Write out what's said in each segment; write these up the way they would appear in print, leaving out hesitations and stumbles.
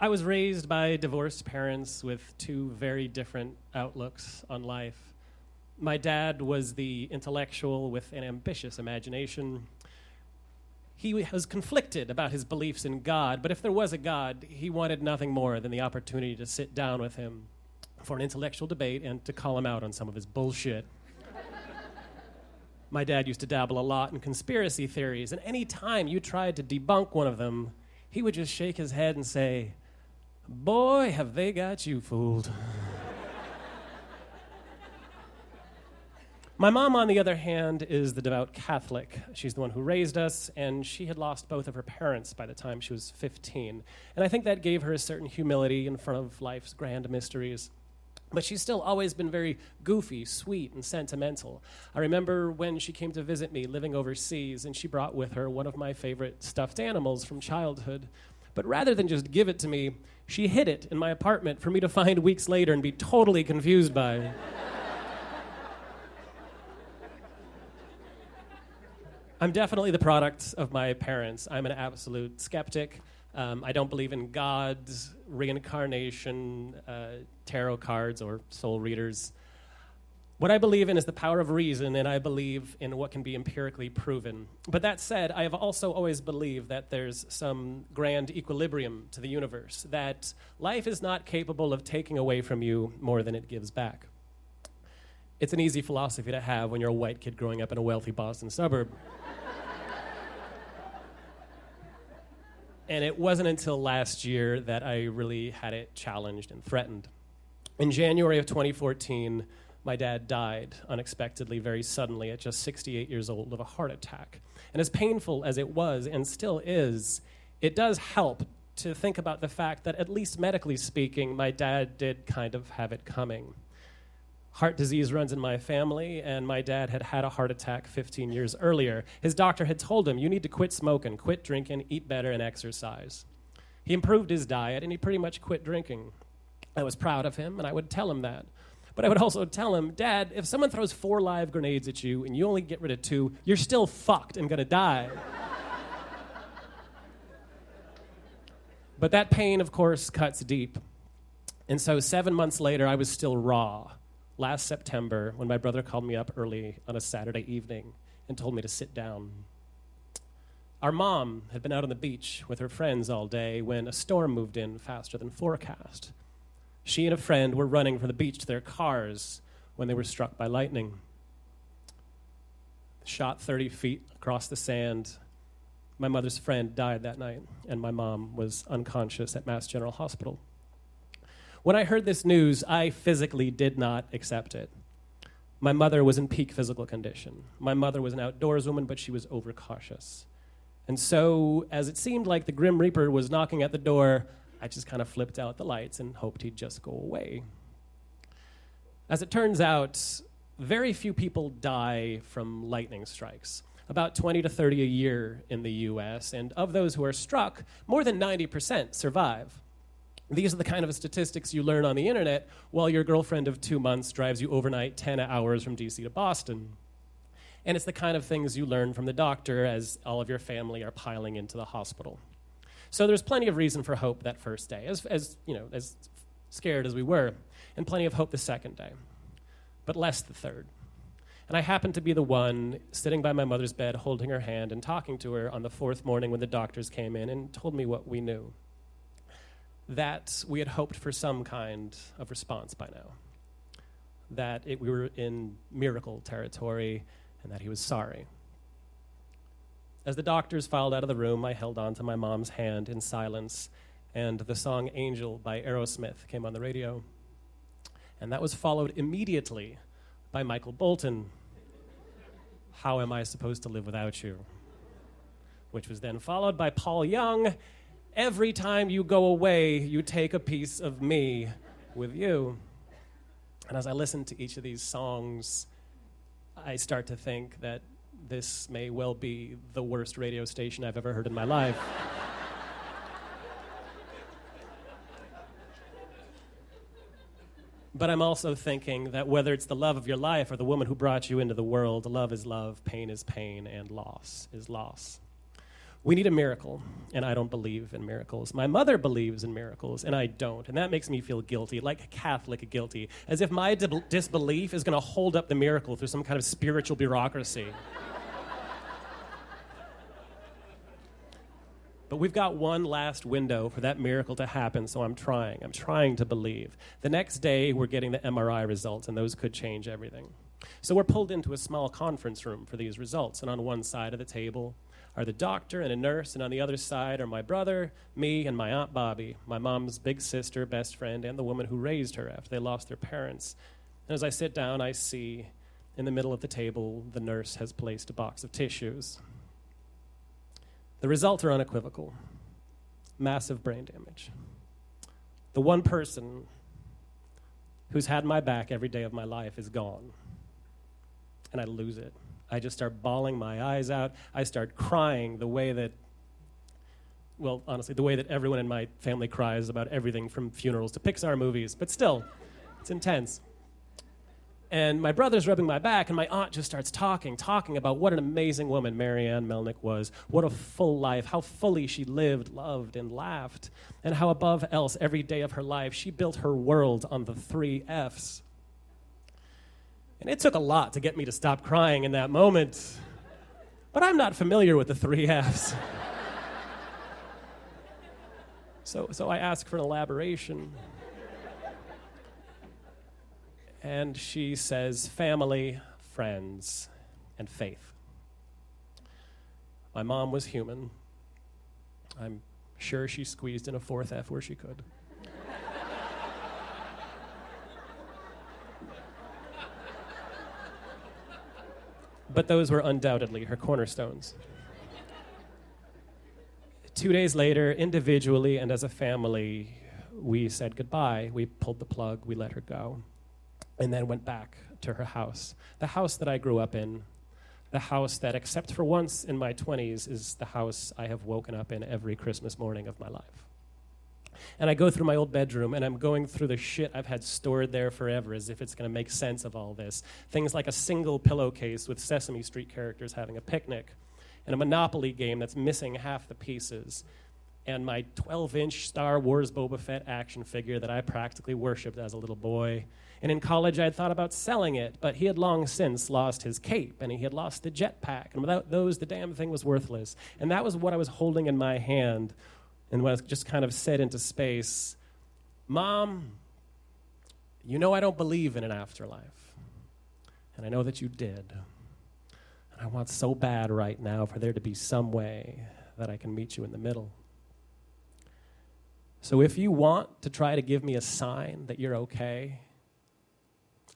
I was raised by divorced parents with two very different outlooks on life. My dad was the intellectual with an ambitious imagination. He was conflicted about his beliefs in God, but if there was a God, he wanted nothing more than the opportunity to sit down with him for an intellectual debate and to call him out on some of his bullshit. My dad used to dabble a lot in conspiracy theories, and any time you tried to debunk one of them, he would just shake his head and say, "Boy, have they got you fooled." My mom, on the other hand, is the devout Catholic. She's the one who raised us, and she had lost both of her parents by the time she was 15. And I think that gave her a certain humility in front of life's grand mysteries. But she's still always been very goofy, sweet, and sentimental. I remember when she came to visit me living overseas, and she brought with her one of my favorite stuffed animals from childhood. But rather than just give it to me, she hid it in my apartment for me to find weeks later and be totally confused by. I'm definitely the product of my parents. I'm an absolute skeptic. I don't believe in God, reincarnation, tarot cards, or soul readers. What I believe in is the power of reason, and I believe in what can be empirically proven. But that said, I have also always believed that there's some grand equilibrium to the universe, that life is not capable of taking away from you more than it gives back. It's an easy philosophy to have when you're a white kid growing up in a wealthy Boston suburb. And it wasn't until last year that I really had it challenged and threatened. In January of 2014, my dad died unexpectedly, very suddenly, at just 68 years old of a heart attack. And as painful as it was, and still is, it does help to think about the fact that, at least medically speaking, my dad did kind of have it coming. Heart disease runs in my family, and my dad had had a heart attack 15 years earlier. His doctor had told him, "You need to quit smoking, quit drinking, eat better, and exercise." He improved his diet, and he pretty much quit drinking. I was proud of him, and I would tell him that. But I would also tell him, "Dad, if someone throws 4 live grenades at you and you only get rid of 2, you're still fucked and gonna die." But that pain, of course, cuts deep. And so 7 months later, I was still raw. Last September, when my brother called me up early on a Saturday evening and told me to sit down. Our mom had been out on the beach with her friends all day when a storm moved in faster than forecast. She and a friend were running from the beach to their cars when they were struck by lightning. Shot 30 feet across the sand. My mother's friend died that night, and my mom was unconscious at Mass General Hospital. When I heard this news, I physically did not accept it. My mother was in peak physical condition. My mother was an outdoors woman, but she was overcautious. And so, as it seemed like the Grim Reaper was knocking at the door, I just kind of flipped out the lights and hoped he'd just go away. As it turns out, very few people die from lightning strikes. About 20 to 30 a year in the US, and of those who are struck, more than 90% survive. These are the kind of statistics you learn on the internet while your girlfriend of 2 months drives you overnight 10 hours from DC to Boston. And it's the kind of things you learn from the doctor as all of your family are piling into the hospital. So there's plenty of reason for hope that first day, as scared as we were, and plenty of hope the second day, but less the third. And I happened to be the one sitting by my mother's bed, holding her hand and talking to her on the 4th morning when the doctors came in and told me what we knew. That we had hoped for some kind of response by now. That we were in miracle territory, and that he was sorry. As the doctors filed out of the room, I held on to my mom's hand in silence, and the song Angel by Aerosmith came on the radio. And that was followed immediately by Michael Bolton, How Am I Supposed to Live Without You? Which was then followed by Paul Young, Every Time You Go Away, You Take a Piece of Me with You. And as I listen to each of these songs, I start to think that this may well be the worst radio station I've ever heard in my life. But I'm also thinking that whether it's the love of your life or the woman who brought you into the world, love is love, pain is pain, and loss is loss. We need a miracle, and I don't believe in miracles. My mother believes in miracles, and I don't, and that makes me feel guilty, like a Catholic guilty, as if my disbelief is going to hold up the miracle through some kind of spiritual bureaucracy. But we've got one last window for that miracle to happen, so I'm trying to believe. The next day, we're getting the MRI results, and those could change everything. So we're pulled into a small conference room for these results, and on one side of the table are the doctor and a nurse, and on the other side are my brother, me, and my Aunt Bobby, my mom's big sister, best friend, and the woman who raised her after they lost their parents. And as I sit down, I see in the middle of the table, the nurse has placed a box of tissues. The results are unequivocal. Massive brain damage. The one person who's had my back every day of my life is gone. And I lose it. I just start bawling my eyes out. I start crying the way that, well, honestly, the way that everyone in my family cries about everything from funerals to Pixar movies. But still, it's intense. And my brother's rubbing my back, and my aunt just starts talking about what an amazing woman Marianne Mellnick was, what a full life, how fully she lived, loved, and laughed, and how above else every day of her life she built her world on the 3 F's. And it took a lot to get me to stop crying in that moment, but I'm not familiar with the 3 F's. So I ask for an elaboration. And she says, family, friends, and faith. My mom was human. I'm sure she squeezed in a 4th F where she could. But those were undoubtedly her cornerstones. 2 days later, individually and as a family, we said goodbye. We pulled the plug, we let her go, and then went back to her house. The house that I grew up in, the house that, except for once in my 20s, is the house I have woken up in every Christmas morning of my life. And I go through my old bedroom, and I'm going through the shit I've had stored there forever as if it's going to make sense of all this. Things like a single pillowcase with Sesame Street characters having a picnic, and a Monopoly game that's missing half the pieces, and my 12-inch Star Wars Boba Fett action figure that I practically worshipped as a little boy. And in college, I had thought about selling it, but he had long since lost his cape, and he had lost the jetpack, and without those, the damn thing was worthless. And that was what I was holding in my hand, and when I just kind of said into space, Mom, you know I don't believe in an afterlife, and I know that you did. And I want so bad right now for there to be some way that I can meet you in the middle. So if you want to try to give me a sign that you're okay,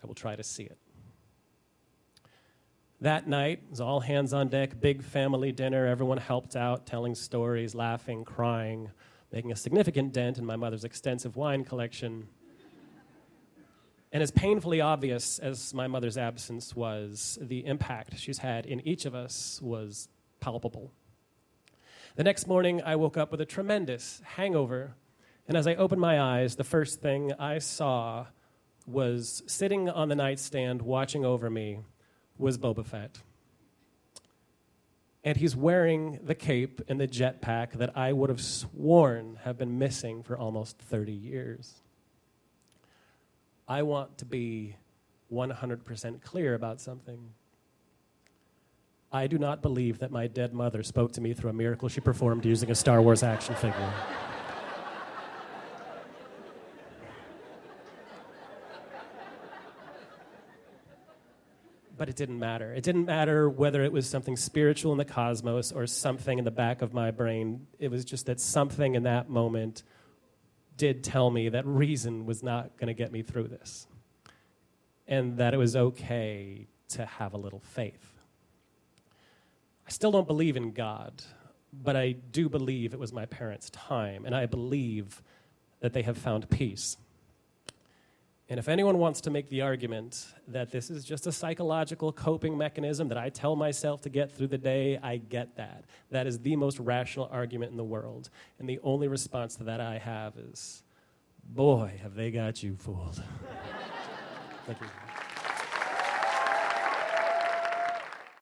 I will try to see it. That night, it was all hands on deck, big family dinner. Everyone helped out, telling stories, laughing, crying, making a significant dent in my mother's extensive wine collection. And as painfully obvious as my mother's absence was, the impact she's had in each of us was palpable. The next morning, I woke up with a tremendous hangover, and as I opened my eyes, the first thing I saw was sitting on the nightstand watching over me was Boba Fett. And he's wearing the cape and the jetpack that I would have sworn have been missing for almost 30 years. I want to be 100% clear about something. I do not believe that my dead mother spoke to me through a miracle she performed using a Star Wars action figure. But it didn't matter. It didn't matter whether it was something spiritual in the cosmos or something in the back of my brain. It was just that something in that moment did tell me that reason was not going to get me through this, and that it was okay to have a little faith. I still don't believe in God, but I do believe it was my parents' time, and I believe that they have found peace. And if anyone wants to make the argument that this is just a psychological coping mechanism that I tell myself to get through the day, I get that. That is the most rational argument in the world. And the only response to that I have is, boy, have they got you fooled. Thank you.